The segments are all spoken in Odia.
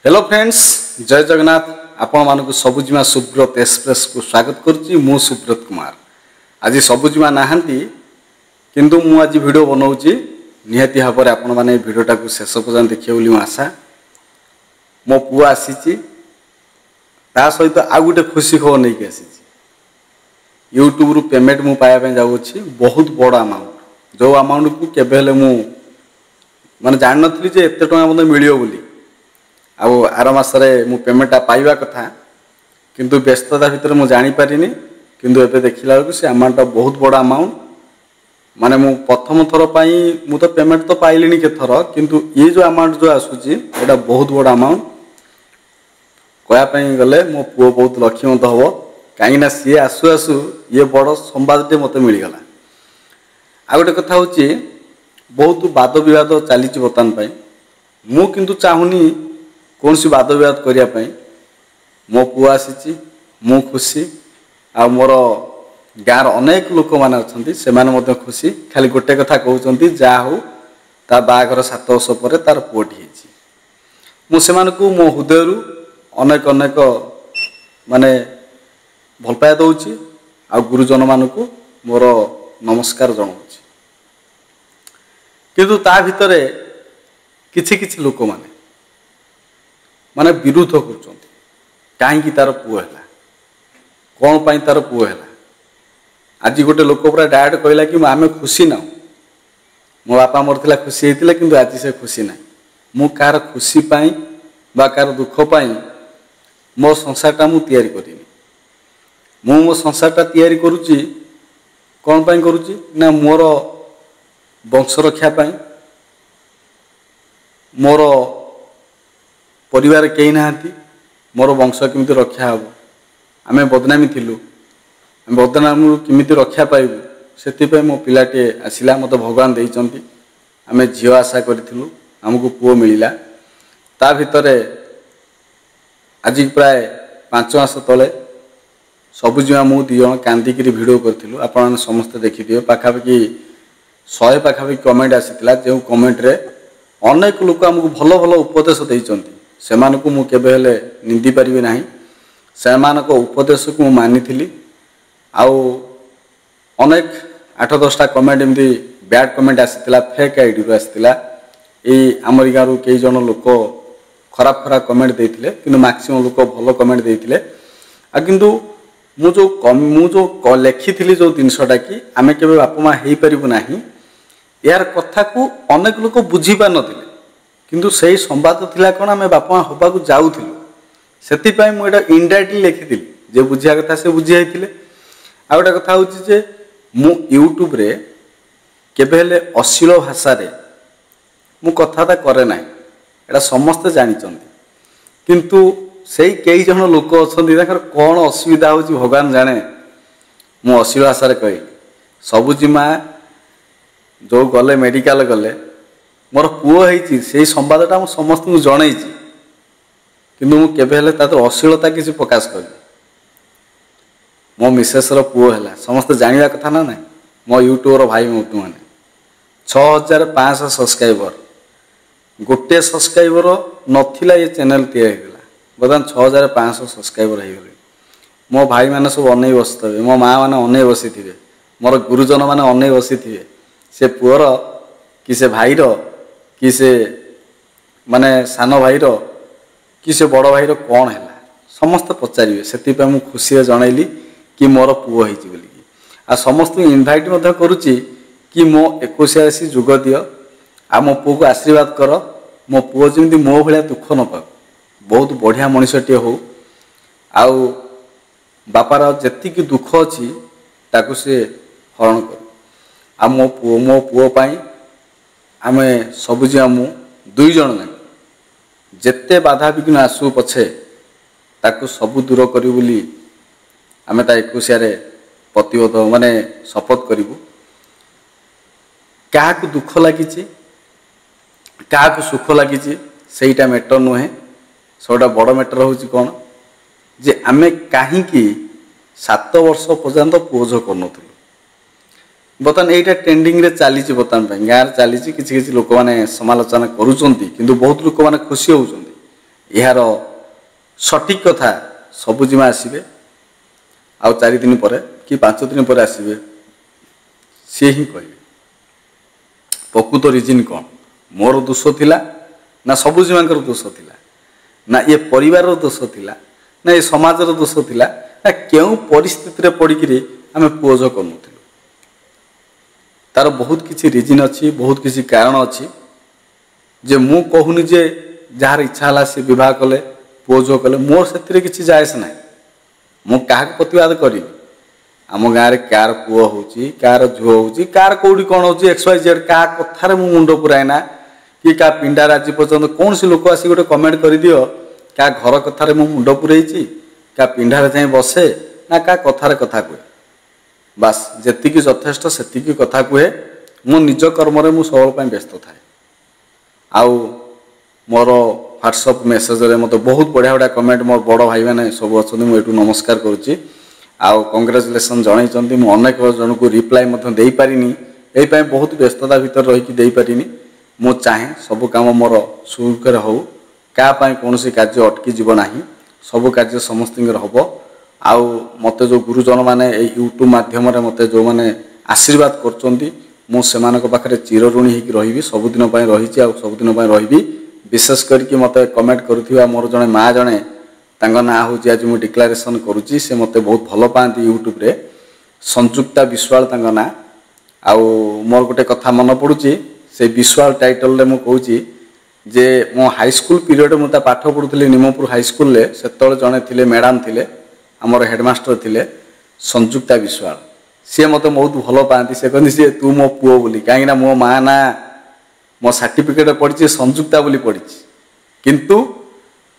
हेलो फ्रेंड्स, जय जगन्नाथ। आपण मानक सबुजिमा सुब्रत एक्सप्रेस को स्वागत करुच्ची। मु सुब्रत कुमार। आज सबुजिमा नाहांती किंतु मु आज वीडियो बनाऊँगी निहाती भाव में आपण मैंने वीडियोटा को शेष पर्यटन देखिए बोली आशा। मो पुआ आसी ता सहित आउ गोटे खुशी खबर नहीं कि आसी यूट्यूब रु पेमेंट मु पाया जाऊँगी बहुत बड़ अमाउंट। जो अमाउंट को केबे मु माने जान नथली जे एते टका मते मिलियो बोली। आउ आर मासरे मु पेमेंटा पाइबा कथा किंतु व्यस्तता भितर मु जानी पारिनी। किंतु एबे देखिला बेलकु से अमाउंट बहुत बड़ा अमाउंट। माने मु प्रथम थर पाई मु तो पेमेंट तो पाइलिनी के थर, किंतु ये जो अमाउंट जो आसुची एटा बहुत बड़ा अमाउंट। कया पई गले मो पुओ बहुत लक्ष्यवंत हबो, काई ना सी आसु आसु ये बड़ संवादटे मते मिली गला। आ गोटे कथा होची बहुत वाद विवाद चली बर्तमान पाई। मु किंतु चाहुनी कौन सी वाद विवाद करिया पई। मो पुआ आसी मु खुशी आ मोर गाँव अनेक लोक मैंने अच्छा से मैंने खुशी। खाली गोटे कथा कहते जा हो ता बाघर 7 वर्ष पर तार पुओटी मुझे मो हृदय अनेक अनेक माने भल पाया दौची आ गुरुजन मानक मोर नमस्कार जनाऊँ। किंतु ता भितरे किछि किछि लोक माने विरोध कर कहीं तार पुओ है कौन पाई तार पुओ है। आज गोटे लोक पूरा डायरेक्ट कहला कि आम खुशी ना मो बापा मरला खुशी होता कि आज से खुशी ना। मु कार खुशी पाई बा कार दुख पाई मो संसारटा मु तैयारी करिनी। मो संसारटा तैयारी करुच्ची कौन पाई करुच्ची ना मोर वंश रक्षा पाई। मोर परिवार कहीं नहांती, मोर वंश केमिति रक्षा हम। आमे बदनामी थिलु, बदनामी केमिति रक्षा पाइबु से मो पिलाटे आसिला मत भगवान देइचंती। आमे झियो आशा करिथिलु हमकु पुओ मिलिला। ता भितरे आज प्राय 5 मास तले सबुजिमा मु 2 जण कांदिकी वीडियो करथिलु। आपण समस्त देखिथिबे पाखापाखि 100 पाखापाखि कमेंट आसीतिला। जो कमेंट रे अनेक लोक हमकु भल भल उपदेश देइचंती। सेमानकु मु केबे हेले निंदी परिबे नाही। सेमानको उपदेश को मु मानिथिली। आउ अनेक 8-10टा कमेंट एमती बैड कमेंट आसीतिला, फेक आईडी रो आसीतिला। ए हमर गारू कई जन लोक खराब खराब कमेंट देइथिले, किंतु मैक्सिमम लोक भलो कमेंट देइथिले। आ किंतु मु जो लेखिथिली जो जिनसटा कि आमे केबे बापा मा हेई परिबु नाही, यार कथा को अनेक लोक बुझी पा नथिले। किंतु सही संवाद थिला कोन आमे बापा मा होबा को जाउथिलु। सेति पई मु एटा इनडायरेक्टली लेखिथिली जे बुझिया कथा से बुझी आइथिले। आ गोटे कथा होची जे मु यूट्यूब रे केबे हेले अश्लील भाषा रे मु कथाता करे नाही, एटा समस्त जानिचंती। किंतु सेई कई जन लोक अछंती ताकर कोन असुविधा होची भगवान जाने। मु अश्लील भाषा रे कहि सबुजिमा जो गले मेडिकल गले मोर पुओ होती से संवादटा मु समस्त जन किंतु मु केबे हेले तातो अश्लीलता किसी प्रकाश कर। मो मिसेस रो पुओ है समस्त जानिया कथा ना ना। मो यूट्यूबर भाई मोटू मैंने 6500 सब्सक्राइबर, गोटे सब्सक्राइबर नथिला ये चैनल तैयार होगा। बर्तमान 6500 सब्सक्राइबर हो गले। मो भाई मैंने सब अनै बसते, मो माँ मैंने अनै बसी थे, मोर गुरुजन मैंने अनै बसी थे। से पुअर कि से भाईर कि से माने सान भाईर कि से बड़ भाईर कौन है समस्त पचारे। से मु खुशी जनइली कि मोर पुओ होती बोली। आ समस्त इनभाइट करुच्ची कि मो 21 जुग दियो आ मो पुओ को आशीर्वाद कर। मो पुओ जमी मो भाया दुख न पाऊ, बहुत बढ़िया मनीषटे हो। आउ बापार जेति दुख अच्छी ताकू से हरण कर। आ मो पुओ पाई आमे सबुजिया मु 2 जण जेते बाधा विघ्न आसू पछे ताकू सबू दूर करी बोली आमे ता 21 रे प्रतिबद्ध माने शपथ करिवु। क्या दुख लगी क्या सुख लगी सेटा मैटर नुहे। सबटा बड़ मैटर हूँ कौन जे आमे कहीं 7 वर्ष पर्यंत पुओझ कर। बर्तमान यहीटा ट्रेंडिंग रे चली बर्तमान गाँव चली किसी लोक मैंने समालोचना करुँच, बहुत लोक मैंने खुशी होती। यार सठिक कथा सबुजिमा आसबे आउ 4 दिन पर कि 5 दिन पर आसबे सी ही कहे प्रकृत रिजन कौन मोर दोष थिला ना सबुजिमा दोष थिला ना ये परिवार दोष थिला ना ये समाज दोष थिला ना क्यों परिस्थिति रे पड़िकी आम पुओज करूँ तार बहुत किसी रिजन अच्छी बहुत किसी कारण अच्छी जे मु कहूनी जे जार इच्छा है सी बह कले पुओ झो कले मोर से किसी जायस ना मु क्या प्रतिवाद करी आम गाँव में कार पुओ हो कार झुओ हो कार कौटी कौन हो XYZ क्या कथार मु मुंड पुराएना कि क्या पिंडार आज पर्यटन कौन सी लोक आसी गोटे कमेंट कर दियो क्या घर कथार मु मुंड पुरई क्या पिंडार जाए बसे ना क्या कथार कथा कहे बास जी यथेष्ट से कथा कहे मो निज कर्म मु सबल व्यस्त थाए आउ मोर व्हाट्सअप मेसेज रे मत बहुत बढ़िया बढ़िया कमेंट मोर बड़ भाई मैंने सब अच्छा मुझे नमस्कार करुच्ची आउ कंग्रेचुलेसन जनई मु अनेक जन को रिप्लाई दे पारिनी यही बहुत व्यस्तता भितर रहीकि दे पारिनी मु चाहे सब काम मोर सुखर हो क्या कौन कार्य अटकी जीव ना सब कार्य समस्त हम आउ मत जो गुरुजन मैंने यूट्यूब माध्यम मत जो मैंने आशीर्वाद कर चिर ऋणी होकर रही सबुदिन रही सबुदिन रही विशेष करके मत कमेंट करुवा मोर जड़े माँ जड़े ना हूँ आज मुझे डिक्लारेसन करुच्ची से मत बहुत भल पाती यूट्यूब रे संजुक्ता विश्वाल ना आउ मोर गोटे कथा मन पड़ुची से विश्वाल टाइटल मु कहूँ जे मो हाईस्कूल पीरियड मुझे पाठ पढ़ुली निमपुर हाईस्कूल से जड़े थे मैडम थे आमर हेडमास्टर थे संजुक्ता विश्वाल सी मत बहुत भल पाती से कहती सी तू मो पुओ बोली कहीं मो माँ ना मो सर्टिफिकेट पढ़ी संजुक्ता बोली पढ़ी किंतु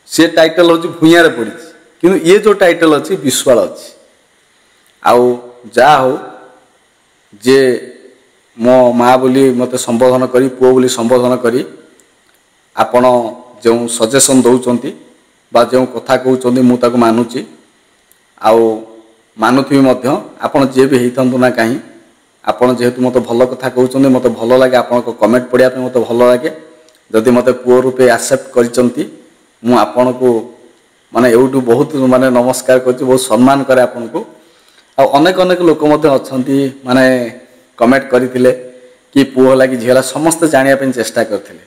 से टाइटल हूँ भूयार पढ़ी किंतु ये जो टाइटल अच्छी विश्वाल अच्छी आउ जा हो जे मो माँ बोली मत संबोधन करी पुओ बोली संबोधन करी आपण जो सजेसन दौरान बा जो कथा कहते मुझे मानुची आउ मानुथी आपण जे भी होता ना कहीं आपड़ जेहेतु मत भल कथा कहते मत भल लगे आप कमेंट पढ़ाई मत भल लगे जदि मत पुओ रूपे एक्सेप्ट कर को माने यूट्यूब बहुत माने नमस्कार कर बहुत सम्मान करे आपन को अनेक अनेक लोक अच्छा माने कमेंट करते कि पुओ लगी झीला समस्त जानापी चेष्टा करते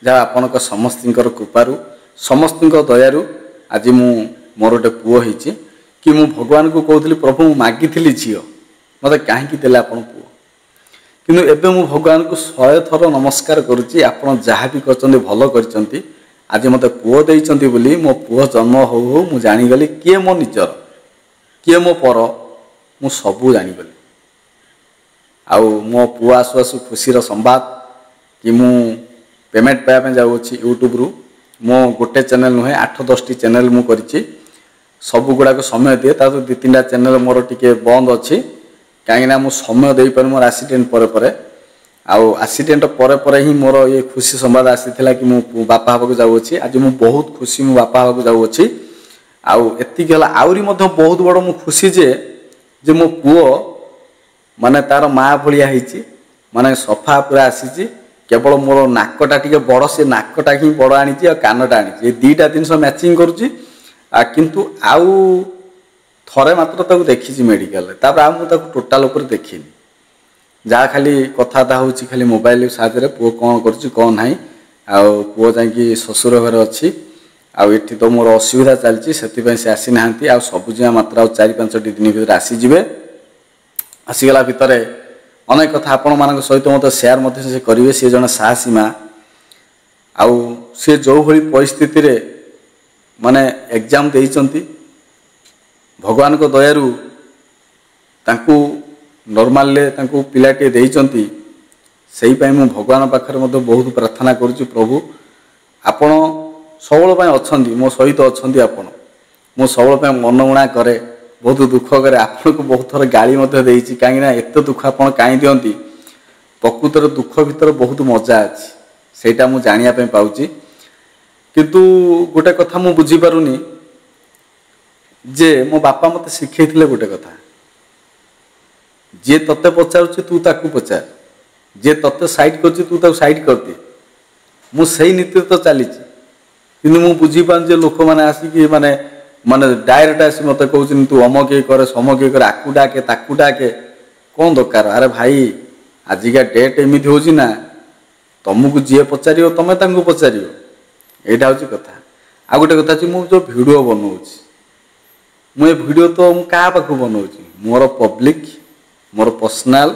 जहाँ आपण समस्त कृपारू समस्त दयारू आज मोर गोटे पुओ होती कि मु भगवान को कहती प्रभु मु मागी झील मत कहीं देले आप पुओ किंतु एबे मु भगवान को 100 थर नमस्कार करुच्ची आपड़ जहाँ भी कर भल कर आज मत पुओ देइचंती बोली मो पुओ जन्म हो मु जानीगली किए मो निजर किए मो पर मु सबू जानीगली आउ मो पुओ आसु आसु खुशीर संवाद कि मु पेमेंट पाइबा जाऊँगी यूट्यूब रु मो गोटे चैनल नुहे 8-10 चैनल मु करिछि सब गुड़ाक समय दिए तार 2-3टा चैनल मोर टिके बंद अच्छी कहीं मु समय दे पारे मोर एक्सीडेंट पर आउ एक्सीडेंट पर ही मोर ये खुशी संवाद आसी कि मु बापा हाँ जाऊँगी आज मु बहुत खुशी मु बापा हाँ जाऊँगी आउ एतिक आहरी बहुत बड़ मु खुशी जे मो पुओ माने तार माँ भलिया माने सफा पूरा आसी केवल मोर नाकटा टिके बड़ से नाकटा ही बड़ आनी कानटा आनी दुईटा जिन मैचिंग करुच्ची किंतु आउ थरे मात्र ताको देखी मेडिकल टोटाल उपर देखिनी जहाँ खाली कथा हूँ खाली मोबाइल साहाଯ୍य पुओ कौन कौन ना आउ पुओ जाकि शशुर घर अच्छी आउ तो मोर असुविधा चलती से आसी ना आ सबुजा मात्र 4-5 दिन भर आसीजे आसीगला भितर अनेक कथा आपण मान सहित मत सेयार से करेंगे सी जन साहसी माँ आउ सी जो भली परिस्थिति रे माने एग्जाम देइचंती भगवान को दयारू तांकू नॉर्मल तांकू पिलाटे देइचंती सेही पई मु भगवान पाखरे मते बहुत प्रार्थना करूची प्रभु आपण सबल पई अछंती मो सहित अछंती आपण मो सबल पई मनमुणा करे बहुत दुख करे आपन को बहुत थर गाली मते देइची काहे ना एत दुख आपण काई दियंती प्रकृतर दुख भीतर बहुत मजा अछि सेटा मु जानिया पई पाउची किंतु गोटे कथा मु बुझी पारुनी जे मो बापा मते शिखैथिले गोटे कथा जे तते पचारुची तू ताकू पचार जे तते साइड करची तू ताकू साइड कर दे मु सही नीति तो चलीची କିନ୍ତୁ ମୁଁ ବୁଝିପାରୁଛି ଲୋକ ମାନେ ଆସିକି ମାନେ ମାନେ ଡାଇରେକ୍ଟ ଆସି ମୋତେ କହୁଛନ୍ତି ତୁ ଅମକ ଇଏ କରେ ସମକ ଇଏ କରେ ଆକୁ ଡାକେ ତାକୁ ଡାକେ କ'ଣ ଦରକାର? ଆରେ ଭାଇ ଆଜିକା ଡେଟ୍ ଏମିତି ହେଉଛି ନା ତମକୁ ଯିଏ ପଚାରିବ ତମେ ତାଙ୍କୁ ପଚାରିବ। ଏଇଟା ହେଉଛି କଥା। ଆଉ ଗୋଟେ କଥା ଅଛି ମୁଁ ଯେଉଁ ଭିଡ଼ିଓ ବନାଉଛି ମୁଁ ଏ ଭିଡ଼ିଓ ତ ମୁଁ କାହା ପାଖକୁ ବନାଉଛି? ମୋର ପବ୍ଲିକ ମୋର ପର୍ସନାଲ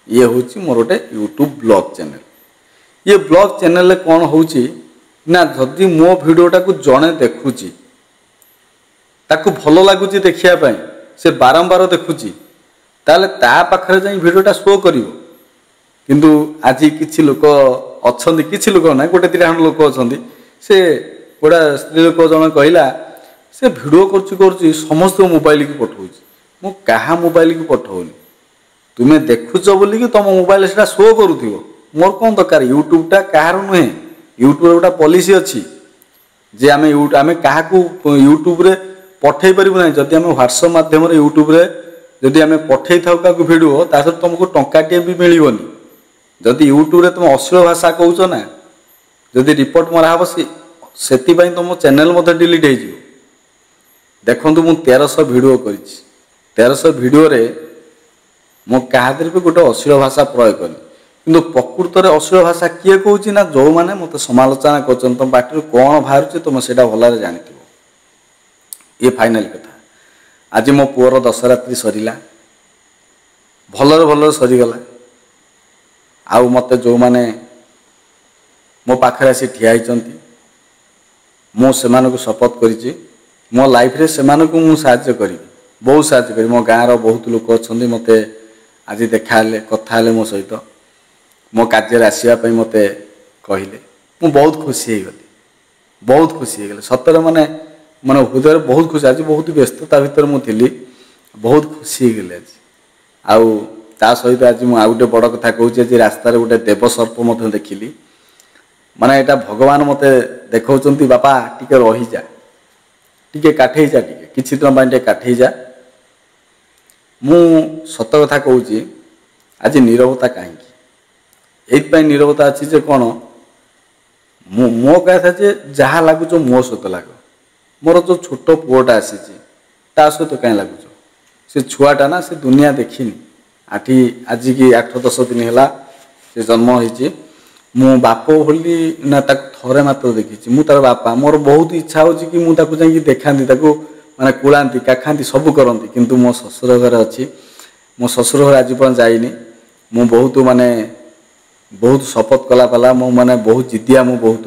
ଇଏ ହେଉଛି ମୋର ଗୋଟେ ୟୁଟ୍ୟୁବ୍ ବ୍ଲଗ୍ ଚ୍ୟାନେଲ୍। ଇଏ ବ୍ଲଗ୍ ଚ୍ୟାନେଲରେ କ'ଣ ହେଉଛି ନା ଯଦି ମୋ ଭିଡ଼ିଓଟାକୁ ଜଣେ ଦେଖୁଛି ତାକୁ ଭଲ ଲାଗୁଛି ଦେଖିବା ପାଇଁ ସେ ବାରମ୍ବାର ଦେଖୁଛି ତାହେଲେ ତା ପାଖରେ ଯାଇ ଭିଡ଼ିଓଟା ଶୋ କରିବ। କିନ୍ତୁ ଆଜି କିଛି ଲୋକ ଅଛନ୍ତି କିଛି ଲୋକ ନାହିଁ ଗୋଟେ ଦୁଇଟା ଖଣ୍ଡ ଲୋକ ଅଛନ୍ତି ସେ ଗୋଟେ ସ୍ତ୍ରୀ ଲୋକ ଜଣେ କହିଲା ସେ ଭିଡ଼ିଓ କରୁଛି ସମସ୍ତଙ୍କ ମୋବାଇଲକୁ ପଠାଉଛି। ମୁଁ କାହା ମୋବାଇଲକୁ ପଠାଉନି ତୁମେ ଦେଖୁଛ ବୋଲିକି ତୁମ ମୋବାଇଲରେ ସେଇଟା ଶୋ କରୁଥିବ। ମୋର କ'ଣ ଦରକାର? ୟୁଟ୍ୟୁବଟା କାହାର ନୁହେଁ। ୟୁଟ୍ୟୁବରେ ଗୋଟେ ପଲିସି ଅଛି ଯେ ଆମେ କାହାକୁ ୟୁଟ୍ୟୁବରେ ପଠାଇ ପାରିବୁ ନାହିଁ। ଯଦି ଆମେ ହ୍ୱାଟ୍ସଆପ୍ ମାଧ୍ୟମରେ ୟୁଟ୍ୟୁବରେ ଯଦି ଆମେ ପଠାଇ ଥାଉ କାହାକୁ ଭିଡ଼ିଓ ତା ସହିତ ତୁମକୁ ଟଙ୍କାଟିଏ ବି ମିଳିବନି। ଯଦି ୟୁଟ୍ୟୁବରେ ତୁମେ ଅଶ୍ଳୀଳ ଭାଷା କହୁଛ ନା ଯଦି ରିପୋର୍ଟ ମରାହେବ ସେଥିପାଇଁ ତୁମ ଚ୍ୟାନେଲ୍ ମଧ୍ୟ ଡିଲିଟ୍ ହେଇଯିବ। ଦେଖନ୍ତୁ ମୁଁ 1300 ଭିଡ଼ିଓ କରିଛି। 1300 ଭିଡ଼ିଓରେ ମୁଁ କାହା ଦେହରେ ବି ଗୋଟେ ଅଶ୍ଳୀଳ ଭାଷା ପ୍ରୟୋଗ କରିନି। କିନ୍ତୁ ପ୍ରକୃତରେ ଅଶ୍ଳୀଳ ଭାଷା କିଏ କହୁଛି ନା ଯେଉଁମାନେ ମୋତେ ସମାଲୋଚନା କରୁଛନ୍ତି ତୁମ ପାଟିରୁ କ'ଣ ବାହାରୁଛି ତୁମେ ସେଇଟା ଭଲରେ ଜାଣିଥିବ। ଇଏ ଫାଇନାଲ କଥା। ଆଜି ମୋ ପୁଅର ଦଶରାତ୍ରି ସରିଲା ଭଲରେ ସରିଗଲା। ଆଉ ମୋତେ ଯେଉଁମାନେ ମୋ ପାଖରେ ଆସି ଠିଆ ହେଇଛନ୍ତି ମୁଁ ସେମାନଙ୍କୁ ଶପଥ କରିଛି ମୋ ଲାଇଫରେ ସେମାନଙ୍କୁ ମୁଁ ସାହାଯ୍ୟ କରିବି ବହୁତ ସାହାଯ୍ୟ କରିବି। ମୋ ଗାଁର ବହୁତ ଲୋକ ଅଛନ୍ତି ମୋତେ ଆଜି ଦେଖା ହେଲେ କଥା ହେଲେ ମୋ ସହିତ ମୋ କାର୍ଯ୍ୟରେ ଆସିବା ପାଇଁ ମୋତେ କହିଲେ ମୁଁ ବହୁତ ଖୁସି ହେଇଗଲି ସତରେ ମାନେ ହୃଦୟରେ ବହୁତ ଖୁସି। ଆଜି ବହୁତ ବ୍ୟସ୍ତତା ଭିତରେ ମୁଁ ଥିଲି ବହୁତ ଖୁସି ହେଇଗଲି ଆଜି। ଆଉ ତା ସହିତ ଆଜି ମୁଁ ଆଉ ଗୋଟେ ବଡ଼ କଥା କହୁଛି ଆଜି ରାସ୍ତାରେ ଗୋଟେ ଦେବସର୍ପ ମଧ୍ୟ ଦେଖିଲି। ମାନେ ଏଇଟା ଭଗବାନ ମୋତେ ଦେଖାଉଛନ୍ତି ବାପା ଟିକେ ରହିଯା ଟିକେ କାଠେଇ ଯା ଟିକେ କିଛି ଦିନ ପାଇଁ ଟିକେ କାଠେଇ ଯା। ମୁଁ ସତ କଥା କହୁଛି ଆଜି ନୀରବତା କାହିଁକି? ଏଇଥିପାଇଁ ନୀରବତା ଅଛି ଯେ କ'ଣ ମୋ କଥା ଯେ ଯାହା ଲାଗୁଛ ମୋ ସହିତ ଲାଗ। ମୋର ଯେଉଁ ଛୋଟ ପୁଅଟା ଆସିଛି ତା ସହିତ କାହିଁ ଲାଗୁଛ? ସେ ଛୁଆଟା ନା ସେ ଦୁନିଆ ଦେଖିନି। ଆଜିକି 8-10 ଦିନ ହେଲା ସେ ଜନ୍ମ ହେଇଛି। ମୁଁ ବାପ ଭଳି ନା ତାକୁ ଥରେ ମାତ୍ର ଦେଖିଛି। ମୁଁ ତାର ବାପା ମୋର ବହୁତ ଇଚ୍ଛା ହେଉଛି କି ମୁଁ ତାକୁ ଯାଇକି ଦେଖାନ୍ତି ତାକୁ ମାନେ କୁଳାନ୍ତି କାଖାନ୍ତି ସବୁ କରନ୍ତି। କିନ୍ତୁ ମୋ ଶ୍ୱଶୁର ଘରେ ଅଛି। ମୋ ଶ୍ୱଶୁର ଘରେ ଆଜି ପର୍ଯ୍ୟନ୍ତ ଯାଇନି। ମୁଁ ବହୁତ ଶପଥ କଲା ମୁଁ ମାନେ ବହୁତ ଜିଦିଆ ମୁଁ ବହୁତ।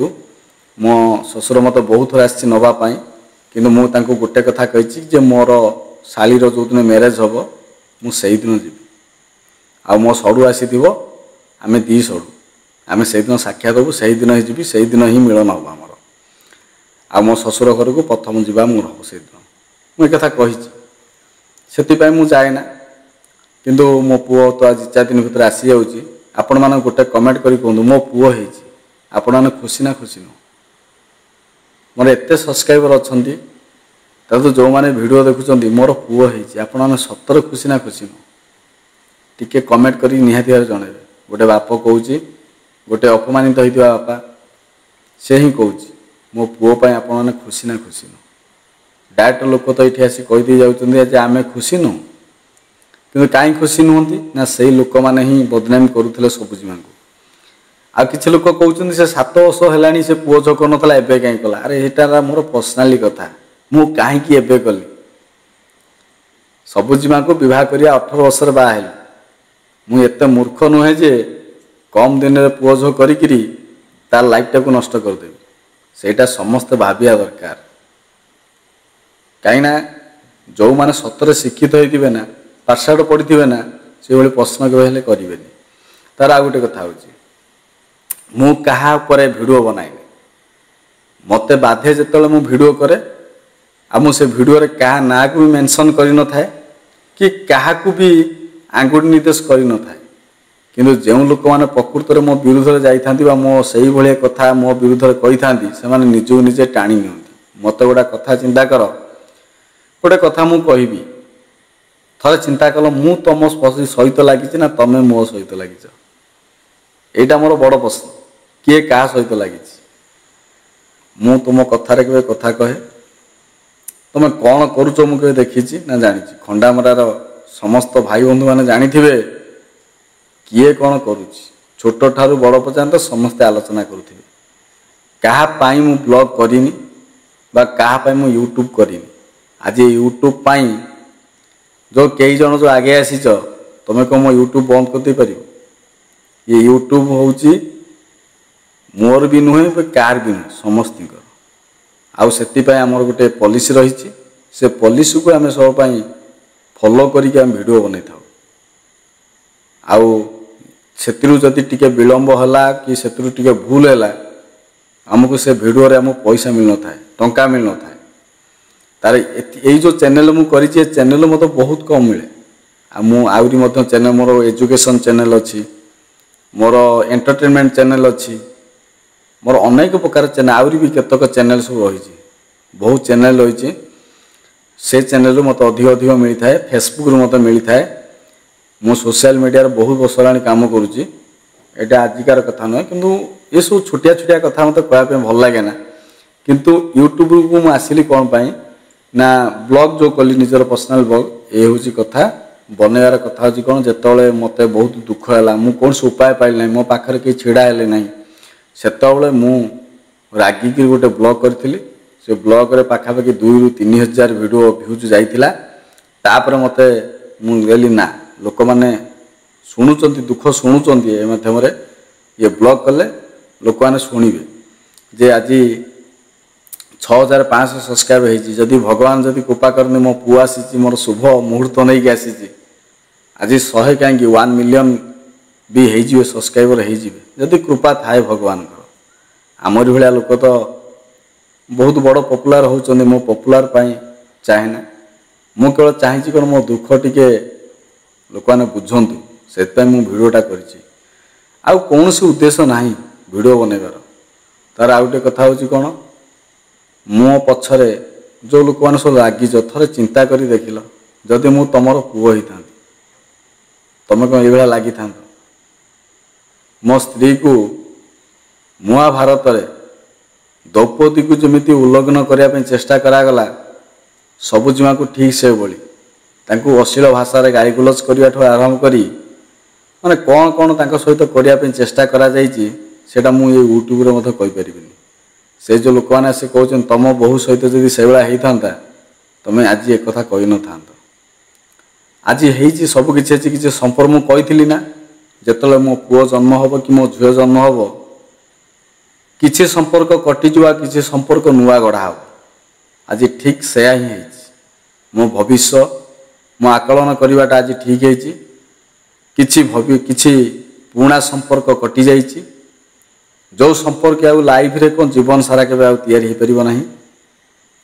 ମୋ ଶ୍ୱଶୁର ମୋତେ ବହୁତ ଥର ଆସିଛି ନେବା ପାଇଁ କିନ୍ତୁ ମୁଁ ତାଙ୍କୁ ଗୋଟେ କଥା କହିଛି ଯେ ମୋର ଶାଳୀର ଯେଉଁଦିନ ମ୍ୟାରେଜ୍ ହେବ ମୁଁ ସେଇଦିନ ଯିବି। ଆଉ ମୋ ସଡ଼ୁ ଆସିଥିବ ଆମେ 2 ସଡ଼ୁ ଆମେ ସେଇଦିନ ସାକ୍ଷାତ ହେବୁ ସେଇଦିନ ହିଁ ଯିବି ସେଇଦିନ ହିଁ ମିଳନ ହେବ ଆମର। ଆଉ ମୋ ଶ୍ୱଶୁର ଘରକୁ ପ୍ରଥମ ଯିବା ମୋର ହେବ ସେଇଦିନ। ମୁଁ ଏ କଥା କହିଛି ସେଥିପାଇଁ ମୁଁ ଯାଏନା। କିନ୍ତୁ ମୋ ପୁଅ ତ ଆଜି 4 ଦିନ ଭିତରେ ଆସିଯାଉଛି। ଆପଣମାନେ ଗୋଟେ କମେଣ୍ଟ କରି କୁହନ୍ତୁ ମୋ ପୁଅ ହେଇଛି ଆପଣମାନେ ଖୁସି ନା ଖୁସି ନୁହଁ? ମୋର ଏତେ ସବସ୍କ୍ରାଇବର ଅଛନ୍ତି ତାକୁ ଯେଉଁମାନେ ଭିଡ଼ିଓ ଦେଖୁଛନ୍ତି ମୋର ପୁଅ ହେଇଛି ଆପଣମାନେ ସତରେ ଖୁସି ନା ଖୁସି ନୁହଁ? ଟିକେ କମେଣ୍ଟ କରି ନିହାତି ଭାବରେ ଜଣାଇବେ। ଗୋଟେ ବାପ କହୁଛି ଗୋଟେ ଅପମାନିତ ହେଇଥିବା ବାପା ସେ ହିଁ କହୁଛି ମୋ ପୁଅ ପାଇଁ ଆପଣମାନେ ଖୁସି ନା ଖୁସି ନୁହଁ? ଡାଇରେକ୍ଟ ଲୋକ ତ ଏଇଠି ଆସି କହିଦେଇ ଯାଉଛନ୍ତି ଯେ ଆମେ ଖୁସି ନୁହଁ। କିନ୍ତୁ କାହିଁ ଖୁସି ନୁହନ୍ତି ନା ସେଇ ଲୋକମାନେ ହିଁ ବଦନାମୀ କରୁଥିଲେ ସବୁଜିମାଙ୍କୁ। ଆଉ କିଛି ଲୋକ କହୁଛନ୍ତି ସେ 7 ବର୍ଷ ହେଲାଣି ସେ ପୁଅ ଝିଅ କରୁନଥିଲା ଏବେ କାହିଁ କଲା। ଆରେ ଏଇଟା ମୋର ପର୍ସନାଲି କଥା ମୁଁ କାହିଁକି ଏବେ କଲି? ସବୁଜିମାଙ୍କୁ ବିବାହ କରିବା 18 ବର୍ଷରେ ବାହା ହେଲି। ମୁଁ ଏତେ ମୂର୍ଖ ନୁହେଁ ଯେ କମ୍ ଦିନରେ ପୁଅ ଝିଅ କରିକିରି ତାର ଲାଇଫଟାକୁ ନଷ୍ଟ କରିଦେବି। ସେଇଟା ସମସ୍ତେ ଭାବିବା ଦରକାର। କାହିଁକିନା ଯେଉଁମାନେ ସତରେ ଶିକ୍ଷିତ ହେଇଥିବେ ନା ପାଠଶାଠ ପଢ଼ିଥିବେ ନା ସେଇଭଳି ପ୍ରଶ୍ନ କେବେ ହେଲେ କରିବେନି। ତାର ଆଉ ଗୋଟେ କଥା ହେଉଛି ମୁଁ କାହା ଉପରେ ଭିଡ଼ିଓ ବନାଏନି। ମୋତେ ବାଧେ ଯେତେବେଳେ ମୁଁ ଭିଡ଼ିଓ କରେ ଆଉ ମୁଁ ସେ ଭିଡ଼ିଓରେ କାହା ନାଁକୁ ବି ମେନସନ୍ କରିନଥାଏ କି କାହାକୁ ବି ଆଙ୍ଗୁଠି ନିର୍ଦ୍ଦେଶ କରିନଥାଏ। କିନ୍ତୁ ଯେଉଁ ଲୋକମାନେ ପ୍ରକୃତରେ ମୋ ବିରୁଦ୍ଧରେ ଯାଇଥାନ୍ତି ବା ମୋ ସେଇଭଳିଆ କଥା ମୋ ବିରୁଦ୍ଧରେ କହିଥାନ୍ତି ସେମାନେ ନିଜକୁ ନିଜେ ଟାଣି ନିଅନ୍ତି। ମୋତେ ଗୋଟେ କଥା ଚିନ୍ତା କର ଗୋଟେ କଥା ମୁଁ କହିବି ଥରେ ଚିନ୍ତା କଲ ମୁଁ ତମ ସହିତ ଲାଗିଛି ନା ତମେ ମୋ ସହିତ ଲାଗିଛ? ଏଇଟା ମୋର ବଡ଼ ପ୍ରଶ୍ନ। କିଏ କାହା ସହିତ ଲାଗିଛି? ମୁଁ ତୁମ କଥାରେ କେବେ କଥା କହେ। ତୁମେ କ'ଣ କରୁଛ ମୁଁ କେବେ ଦେଖିଛି ନା ଜାଣିଛି। ଖଣ୍ଡାମରାର ସମସ୍ତ ଭାଇ ବନ୍ଧୁମାନେ ଜାଣିଥିବେ କିଏ କ'ଣ କରୁଛି। ଛୋଟ ଠାରୁ ବଡ଼ ପର୍ଯ୍ୟନ୍ତ ସମସ୍ତେ ଆଲୋଚନା କରୁଥିବେ। କାହା ପାଇଁ ମୁଁ ବ୍ଲଗ୍ କରିନି ବା କାହା ପାଇଁ ମୁଁ ୟୁଟ୍ୟୁବ୍ କରିନି। ଆଜି ୟୁଟ୍ୟୁବ୍ ପାଇଁ ଯେଉଁ କେଇ ଜଣ ଯେଉଁ ଆଗେ ଆସିଛ, ତୁମେ କ'ଣ ମୋ ୟୁଟ୍ୟୁବ୍ ବନ୍ଦ କରିଦେଇପାରିବ? ଏ ୟୁଟ୍ୟୁବ୍ ହେଉଛି ମୋର ବି ନୁହେଁ, କାହାର ବି ନୁହେଁ, ସମସ୍ତଙ୍କର। ଆଉ ସେଥିପାଇଁ ଆମର ଗୋଟେ ପଲିସି ରହିଛି। ସେ ପଲିସିକୁ ଆମେ ସବୁ ପାଇଁ ଫଲୋ କରିକି ଆମେ ଭିଡ଼ିଓ ବନେଇଥାଉ। ଆଉ ସେଥିରୁ ଯଦି ଟିକେ ବିଳମ୍ବ ହେଲା କି ସେଥିରୁ ଟିକେ ଭୁଲ ହେଲା, ଆମକୁ ସେ ଭିଡ଼ିଓରେ ଆମକୁ ପଇସା ମିଳିନଥାଏ, ଟଙ୍କା ମିଳିନଥାଏ। ତାର ଏଇ ଯେଉଁ ଚ୍ୟାନେଲ ମୁଁ କରିଛି, ଏ ଚ୍ୟାନେଲ ମୋତେ ବହୁତ କମ୍ ମିଳେ। ଆଉ ମୁଁ ଆହୁରି ମଧ୍ୟ ଚ୍ୟାନେଲ, ମୋର ଏଜୁକେସନ୍ ଚ୍ୟାନେଲ ଅଛି, ମୋର ଏଣ୍ଟରଟେନମେଣ୍ଟ ଚ୍ୟାନେଲ ଅଛି, ମୋର ଅନେକ ପ୍ରକାର ଚ୍ୟାନେଲ, ଆହୁରି ବି କେତେକ ଚ୍ୟାନେଲ ସବୁ ରହିଛି, ବହୁତ ଚ୍ୟାନେଲ ରହିଛି। ସେ ଚ୍ୟାନେଲରୁ ମୋତେ ଅଧିକ ମିଳିଥାଏ। ଫେସବୁକରୁ ମୋତେ ମିଳିଥାଏ। ମୁଁ ସୋସିଆଲ ମିଡ଼ିଆରେ ବହୁତ ବର୍ଷ ହେଲାଣି କାମ କରୁଛି। ଏଇଟା ଆଜିକାର କଥା ନୁହେଁ, କିନ୍ତୁ ଏସବୁ ଛୋଟିଆ ଛୋଟିଆ କଥା ମୋତେ କହିବା ପାଇଁ ଭଲ ଲାଗେ ନା। କିନ୍ତୁ ୟୁଟ୍ୟୁବକୁ ମୁଁ ଆସିଲି କ'ଣ ପାଇଁ ନା, ବ୍ଲଗ୍ ଯେଉଁ କଲି ନିଜର ପର୍ସନାଲ୍ ବ୍ଲଗ୍, ଏ ହେଉଛି କଥା। ବନେଇବାର କଥା ହେଉଛି କ'ଣ, ଯେତେବେଳେ ମୋତେ ବହୁତ ଦୁଃଖ ହେଲା, ମୁଁ କୌଣସି ଉପାୟ ପାଇଲି ନାହିଁ, ମୋ ପାଖରେ କେହି ଛିଡ଼ା ହେଲେ ନାହିଁ, ସେତେବେଳେ ମୁଁ ରାଗିକି ଗୋଟେ ବ୍ଲଗ୍ କରିଥିଲି। ସେ ବ୍ଲଗ୍ରେ ପାଖାପାଖି 2,000 ରୁ 3,000 ଭିଡ଼ିଓ ଭ୍ୟୁଜ୍ ଯାଇଥିଲା। ତାପରେ ମୋତେ ମୁଁ କହିଲି ନା, ଲୋକମାନେ ଶୁଣୁଛନ୍ତି, ଦୁଃଖ ଶୁଣୁଛନ୍ତି, ଏ ମାଧ୍ୟମରେ ଇଏ ବ୍ଲଗ୍ କଲେ ଲୋକମାନେ ଶୁଣିବେ ଯେ ଆଜି 6,500 ସବସ୍କ୍ରାଇବ୍ ହେଇଛି। ଯଦି ଭଗବାନ ଯଦି କୃପା କରନ୍ତି, ମୋ ପୁଅ ଆସିଛି, ମୋର ଶୁଭ ମୁହୂର୍ତ୍ତ ନେଇକି ଆସିଛି, ଆଜି 100 କାହିଁକି 1 ମିଲିୟନ ବି ହେଇଯିବେ, ସବସ୍କ୍ରାଇବର ହେଇଯିବେ, ଯଦି କୃପା ଥାଏ ଭଗବାନଙ୍କର। ଆମରି ଭଳିଆ ଲୋକ ତ ବହୁତ ବଡ଼ ପପୁଲାର ହେଉଛନ୍ତି। ମୁଁ ପପୁଲାର ପାଇଁ ଚାହେଁ ନା, ମୁଁ କେବଳ ଚାହିଁଛି କ'ଣ, ମୋ ଦୁଃଖ ଟିକେ ଲୋକମାନେ ବୁଝନ୍ତୁ। ସେଥିପାଇଁ ମୁଁ ଭିଡ଼ିଓଟା କରିଛି। ଆଉ କୌଣସି ଉଦ୍ଦେଶ୍ୟ ନାହିଁ ଭିଡ଼ିଓ ବନେଇବାର। ତାର ଆଉ ଗୋଟେ କଥା ହେଉଛି କ'ଣ, ମୋ ପଛରେ ଯେଉଁ ଲୋକମାନେ ସବୁ ଲାଗିଛ, ଥରେ ଚିନ୍ତା କରି ଦେଖିଲ, ଯଦି ମୁଁ ତୁମର ପୁଅ ହେଇଥାନ୍ତି, ତୁମେ କ'ଣ ଏଇଭଳିଆ ଲାଗିଥାନ୍ତ? ମୋ ସ୍ତ୍ରୀକୁ ମହାଭାରତରେ ଦ୍ରୌପଦୀକୁ ଯେମିତି ଉଲ୍ଲଂଘନ କରିବା ପାଇଁ ଚେଷ୍ଟା କରାଗଲା, ସବୁଜିମାକୁ ଠିକ୍ ସେଭଳି ତାଙ୍କୁ ଅଶ୍ଳୀଳ ଭାଷାରେ ଗାଳିଗୁଲଜ କରିବାଠୁ ଆରମ୍ଭ କରି ମାନେ କ'ଣ କ'ଣ ତାଙ୍କ ସହିତ କରିବା ପାଇଁ ଚେଷ୍ଟା କରାଯାଇଛି, ସେଇଟା ମୁଁ ଏ ୟୁଟ୍ୟୁବରେ ମଧ୍ୟ କହିପାରିବିନି। ସେ ଯେଉଁ ଲୋକମାନେ ଆସି କହୁଛନ୍ତି ତୁମ ବୋହୂ ସହିତ ଯଦି ସେଇଭଳିଆ ହେଇଥାନ୍ତା, ତୁମେ ଆଜି ଏକଥା କହିନଥାନ୍ତ। ଆଜି ହେଇଛି ସବୁ କିଛି ଅଛି। କିଛି ସମ୍ପର୍କ ମୁଁ କହିଥିଲି ନା, ଯେତେବେଳେ ମୋ ପୁଅ ଜନ୍ମ ହେବ କି ମୋ ଝିଅ ଜନ୍ମ ହେବ, କିଛି ସମ୍ପର୍କ କଟିଯିବ, କିଛି ସମ୍ପର୍କ ନୂଆ ଗଢ଼ା ହେବ। ଆଜି ଠିକ୍ ସେୟା ହିଁ ହେଇଛି। ମୋ ଭବିଷ୍ୟ, ମୋ ଆକଳନ କରିବାଟା ଆଜି ଠିକ୍ ହେଇଛି। କିଛି ପୁରୁଣା ସମ୍ପର୍କ କଟିଯାଇଛି, ଯେଉଁ ସମ୍ପର୍କ ଆଉ ଲାଇଫରେ କ'ଣ ଜୀବନ ସାରା କେବେ ଆଉ ତିଆରି ହୋଇପାରିବ ନାହିଁ।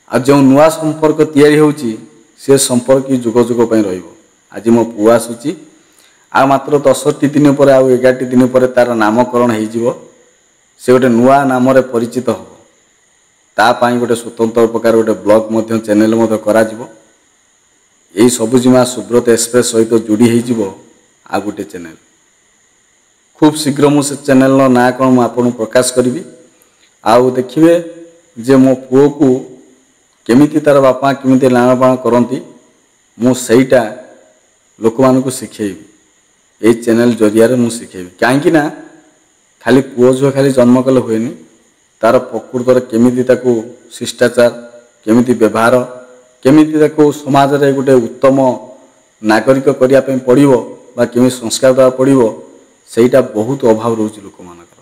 ଆଉ ଯେଉଁ ନୂଆ ସମ୍ପର୍କ ତିଆରି ହେଉଛି, ସେ ସମ୍ପର୍କ ଯୁଗ ଯୁଗ ପାଇଁ ରହିବ। ଆଜି ମୋ ପୁଅ ଆସୁଛି, ଆଉ ମାତ୍ର 10ଟି ଦିନ ପରେ, ଆଉ 11ଟି ଦିନ ପରେ ତା'ର ନାମକରଣ ହେଇଯିବ। ସେ ଗୋଟେ ନୂଆ ନାମରେ ପରିଚିତ ହେବ। ତା ପାଇଁ ଗୋଟେ ସ୍ୱତନ୍ତ୍ର ପ୍ରକାର ଗୋଟେ ବ୍ଲଗ୍ ମଧ୍ୟ ଚ୍ୟାନେଲ ମଧ୍ୟ କରାଯିବ। ଏଇ ସବୁଜିମା ସୁବ୍ରତ ଏକ୍ସପ୍ରେସ୍ ସହିତ ଯୋଡ଼ି ହେଇଯିବ ଆଉ ଗୋଟେ ଚ୍ୟାନେଲ। ଖୁବ୍ ଶୀଘ୍ର ମୁଁ ସେ ଚ୍ୟାନେଲର ନାଁ କ'ଣ ମୁଁ ଆପଣଙ୍କୁ ପ୍ରକାଶ କରିବି। ଆଉ ଦେଖିବେ ଯେ ମୋ ପୁଅକୁ କେମିତି ତା'ର ବାପା କେମିତି ଲାଳନ ପାଳନ କରନ୍ତି, ମୁଁ ସେଇଟା ଲୋକମାନଙ୍କୁ ଶିଖେଇବି। ଏଇ ଚ୍ୟାନେଲ ଜରିଆରେ ମୁଁ ଶିଖେଇବି। କାହିଁକି ନା ଖାଲି ପୁଅ ଝିଅ ଖାଲି ଜନ୍ମ କଲେ ହୁଏନି, ତା'ର ପ୍ରକୃତରେ କେମିତି ତାକୁ ଶିଷ୍ଟାଚାର, କେମିତି ବ୍ୟବହାର, କେମିତି ତାକୁ ସମାଜରେ ଗୋଟେ ଉତ୍ତମ ନାଗରିକ କରିବା ପାଇଁ ପଡ଼ିବ ବା କେମିତି ସଂସ୍କାର ଦେବାକୁ ପଡ଼ିବ, ସେଇଟା ବହୁତ ଅଭାବ ରହୁଛି ଲୋକମାନଙ୍କର।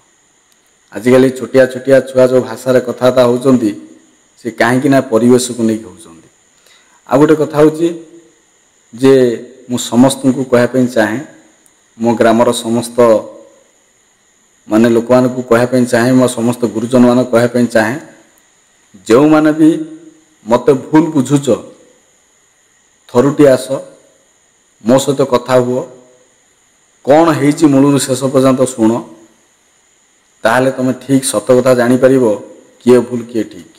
ଆଜିକାଲି ଛୋଟିଆ ଛୋଟିଆ ଛୁଆ ଯେଉଁ ଭାଷାରେ କଥାବାର୍ତ୍ତା ହେଉଛନ୍ତି, ସେ କାହିଁକି ନା ପରିବେଶକୁ ନେଇକି ହେଉଛନ୍ତି। ଆଉ ଗୋଟେ କଥା ହେଉଛି ଯେ ମୁଁ ସମସ୍ତଙ୍କୁ କହିବା ପାଇଁ ଚାହେଁ, ମୋ ଗ୍ରାମର ସମସ୍ତ ମାନେ ଲୋକମାନଙ୍କୁ କହିବା ପାଇଁ ଚାହେଁ, ମୋ ସମସ୍ତ ଗୁରୁଜନମାନଙ୍କୁ କହିବା ପାଇଁ ଚାହେଁ, ଯେଉଁମାନେ ବି ମୋତେ ଭୁଲ ବୁଝୁଛ, ଥରୁଟିଏ ଆସ, ମୋ ସହିତ କଥା ହୁଅ, କ'ଣ ହେଇଛି ମୂଳରୁ ଶେଷ ପର୍ଯ୍ୟନ୍ତ ଶୁଣ, ତାହେଲେ ତୁମେ ଠିକ୍ ସତ କଥା ଜାଣିପାରିବ କିଏ ଭୁଲ କିଏ ଠିକ୍।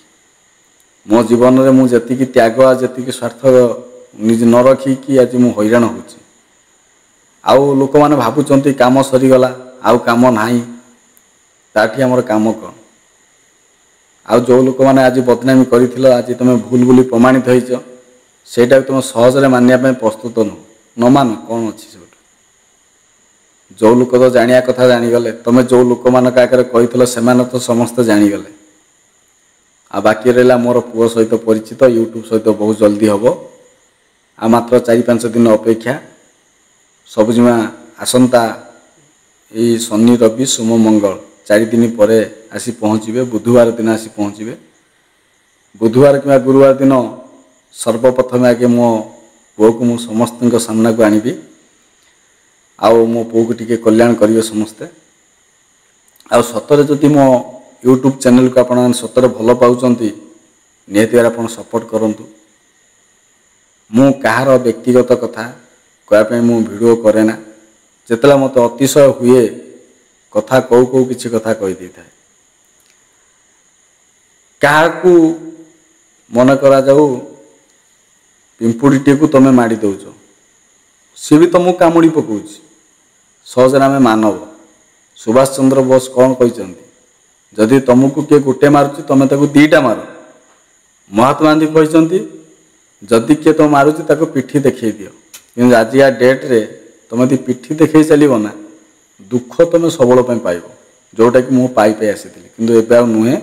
ମୋ ଜୀବନରେ ମୁଁ ଯେତିକି ତ୍ୟାଗ, ଯେତିକି ସ୍ୱାର୍ଥ ନିଜେ ନ ରଖିକି ଆଜି ମୁଁ ହଇରାଣ ହେଉଛି। ଆଉ ଲୋକମାନେ ଭାବୁଛନ୍ତି କାମ ସରିଗଲା, ଆଉ କାମ ନାହିଁ। ତାଠି ଆମର କାମ କ'ଣ? ଆଉ ଯେଉଁ ଲୋକମାନେ ଆଜି ବଦନାମୀ କରିଥିଲ ଆଜି ତୁମେ ଭୁଲ ବୋଲି ପ୍ରମାଣିତ ହେଇଛ ସେଇଟାକୁ ତୁମେ ସହଜରେ ମାନିବା ପାଇଁ ପ୍ରସ୍ତୁତ ନୁହଁ। ନ ମାନ କ'ଣ ଅଛି ସେଠୁ? ଯେଉଁ ଲୋକ ତ ଜାଣିବା କଥା ଜାଣିଗଲେ। ତୁମେ ଯେଉଁ ଲୋକମାନଙ୍କ ଆଗରେ କହିଥିଲ ସେମାନେ ତ ସମସ୍ତେ ଜାଣିଗଲେ। ଆଉ ବାକି ରହିଲା ମୋର ପୁଅ ସହିତ ପରିଚିତ, ୟୁଟ୍ୟୁବ୍ ସହିତ ବହୁତ ଜଲ୍ଦି ହେବ। ଆଉ ମାତ୍ର 4-5 ଦିନ ଅପେକ୍ଷା। ସବୁଜିମା ଆସନ୍ତା ଏଇ ଶନି ରବି ସୋମ ମଙ୍ଗଳ 4 ଦିନ ପରେ ଆସି ପହଞ୍ଚିବେ। ବୁଧବାର ଦିନ ଆସି ପହଞ୍ଚିବେ। ବୁଧବାର କିମ୍ବା ଗୁରୁବାର ଦିନ ସର୍ବପ୍ରଥମେ ଆଗେ ମୋ ପୁଅକୁ ମୁଁ ସମସ୍ତଙ୍କ ସାମ୍ନାକୁ ଆଣିବି। ଆଉ ମୋ ପୁଅକୁ ଟିକେ କଲ୍ୟାଣ କରିବେ ସମସ୍ତେ। ଆଉ ସତରେ ଯଦି ମୋ ୟୁଟ୍ୟୁବ୍ ଚ୍ୟାନେଲକୁ ଆପଣମାନେ ସତରେ ଭଲ ପାଉଛନ୍ତି ନିହାତି ଭାବରେ ଆପଣ ସପୋର୍ଟ କରନ୍ତୁ। ମୁଁ କାହାର ବ୍ୟକ୍ତିଗତ କଥା କହିବା ପାଇଁ ମୁଁ ଭିଡ଼ିଓ କରେ ନା। ଯେତେବେଳେ ମୋତେ ଅତିଶୟ ହୁଏ କଥା କେଉଁ କିଛି କଥା କହିଦେଇଥାଏ। କାହାକୁ ମନେ କରାଯାଉ ପିମ୍ପୁଡ଼ିଟିକୁ ତୁମେ ମାଡ଼ି ଦେଉଛ, ସିଏ ବି ତୁମକୁ କାମୁଡ଼ି ପକାଉଛି। ସହଜରେ ଆମେ ମାନବ। ସୁଭାଷ ଚନ୍ଦ୍ର ବୋଷ କ'ଣ କହିଛନ୍ତି? ଯଦି ତୁମକୁ କିଏ ଗୋଟେ ମାରୁଛି ତୁମେ ତାକୁ 2ଟା ମାର। ମହାତ୍ମା ଗାନ୍ଧୀ କହିଛନ୍ତି ଯଦି କିଏ ତୁମ ମାରୁଛି ତାକୁ ପିଠି ଦେଖାଇ ଦିଅ। କିନ୍ତୁ ଆଜିକା ଡେଟ୍ରେ ତୁମେ ଯଦି ପିଠି ଦେଖାଇ ଚାଲିବ ନା ଦୁଃଖ ତୁମେ ସବୁବେଳେ ପାଇଁ ପାଇବ, ଯେଉଁଟାକି ମୁଁ ପାଇ ଆସିଥିଲି। କିନ୍ତୁ ଏବେ ଆଉ ନୁହେଁ।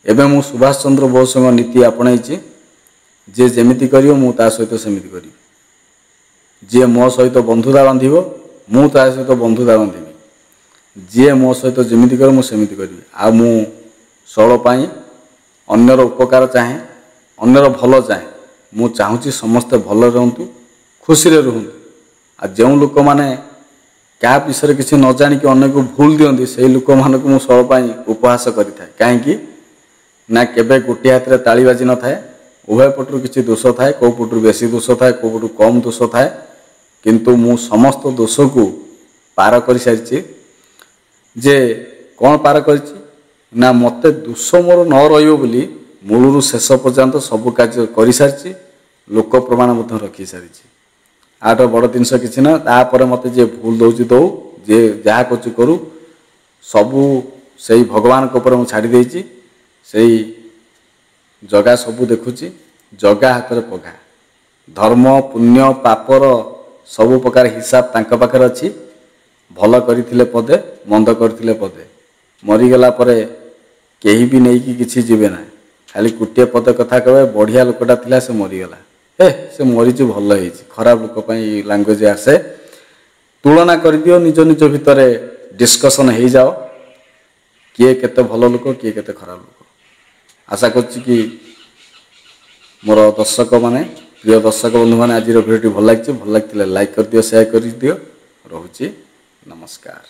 ଏବେ ମୁଁ ସୁଭାଷ ଚନ୍ଦ୍ର ବୋଷଙ୍କ ନୀତି ଆପଣେଇଛି। ଯିଏ ଯେମିତି କରିବ ମୁଁ ତା ସହିତ ସେମିତି କରିବି। ଯିଏ ମୋ ସହିତ ବନ୍ଧୁତା ବାନ୍ଧିବ ମୁଁ ତା ସହିତ ବନ୍ଧୁତା ବାନ୍ଧିବି। ଯିଏ ମୋ ସହିତ ଯେମିତି କରିବ ମୁଁ ସେମିତି କରିବି। ଆଉ ମୁଁ ସବୁବେଳ ପାଇଁ ଅନ୍ୟର ଉପକାର ଚାହେଁ, ଅନ୍ୟର ଭଲ ଚାହେଁ। ମୁଁ ଚାହୁଁଛି ସମସ୍ତେ ଭଲରେ ରୁହନ୍ତୁ, ଖୁସିରେ ରୁହନ୍ତୁ। ଆଉ ଯେଉଁ ଲୋକମାନେ କାହା ବିଷୟରେ କିଛି ନ ଜାଣିକି ଅନ୍ୟକୁ ଭୁଲ ଦିଅନ୍ତି ସେହି ଲୋକମାନଙ୍କୁ ମୁଁ ସବୁବେଳ ପାଇଁ ଉପହାସ କରିଥାଏ। କାହିଁକି ନା କେବେ ଗୋଟିଏ ହାତରେ ତାଳି ବାଜି ନଥାଏ। ଉଭୟ ପଟରୁ କିଛି ଦୋଷ ଥାଏ। କେଉଁ ପଟରୁ ବେଶୀ ଦୋଷ ଥାଏ, କେଉଁ ପଟରୁ କମ୍ ଦୋଷ ଥାଏ। କିନ୍ତୁ ମୁଁ ସମସ୍ତ ଦୋଷକୁ ପାର କରିସାରିଛି। ଯେ କ'ଣ ପାର କରିଛି ନା ମୋତେ ଦୋଷ ମୋର ନ ରହିବ ବୋଲି ମୂଳରୁ ଶେଷ ପର୍ଯ୍ୟନ୍ତ ସବୁ କାର୍ଯ୍ୟ କରିସାରିଛି। ଲୋକ ପ୍ରମାଣ ମଧ୍ୟ ରଖିସାରିଛି। ଆଠୁ ବଡ଼ ଜିନିଷ କିଛି ନା। ତାପରେ ମୋତେ ଯିଏ ଭୁଲ ଦେଉଛି ଦେଉ, ଯିଏ ଯାହା କରୁଛି କରୁ। ସବୁ ସେଇ ଭଗବାନଙ୍କ ଉପରେ ମୁଁ ଛାଡ଼ି ଦେଇଛି। ସେଇ ଜଗା ସବୁ ଦେଖୁଛି। ଜଗା ହାତରେ ପଘା। ଧର୍ମ ପୁଣ୍ୟ ପାପର ସବୁ ପ୍ରକାର ହିସାବ ତାଙ୍କ ପାଖରେ ଅଛି। ଭଲ କରିଥିଲେ ପଦେ, ମନ୍ଦ କରିଥିଲେ ପଦେ। ମରିଗଲା ପରେ କେହି ବି ନେଇକି କିଛି ଯିବେ ନାହିଁ। ଖାଲି ଗୋଟିଏ ପଦ କଥା କହିବେ ବଢ଼ିଆ ଲୋକଟା ଥିଲା ସେ ମରିଗଲା। ସେ ମରିଛି ଭଲ ହେଇଛି। ଖରାପ ଲୋକ ପାଇଁ ଲାଙ୍ଗୁଏଜ୍ ଆସେ। ତୁଳନା କରିଦିଅ, ନିଜ ନିଜ ଭିତରେ ଡିସ୍କସନ୍ ହେଇଯାଅ। କିଏ କେତେ ଭଲ ଲୋକ, କିଏ କେତେ ଖରାପ ଲୋକ। ଆଶା କରୁଛି କି ମୋର ଦର୍ଶକମାନେ, ପ୍ରିୟ ଦର୍ଶକ ବନ୍ଧୁମାନେ ଆଜିର ଭିଡ଼ିଓଟି ଭଲ ଲାଗିଛି। ଭଲ ଲାଗିଥିଲେ ଲାଇକ୍ କରିଦିଅ, ସେୟାର କରିଦିଅ। ରହୁଛି, ନମସ୍କାର।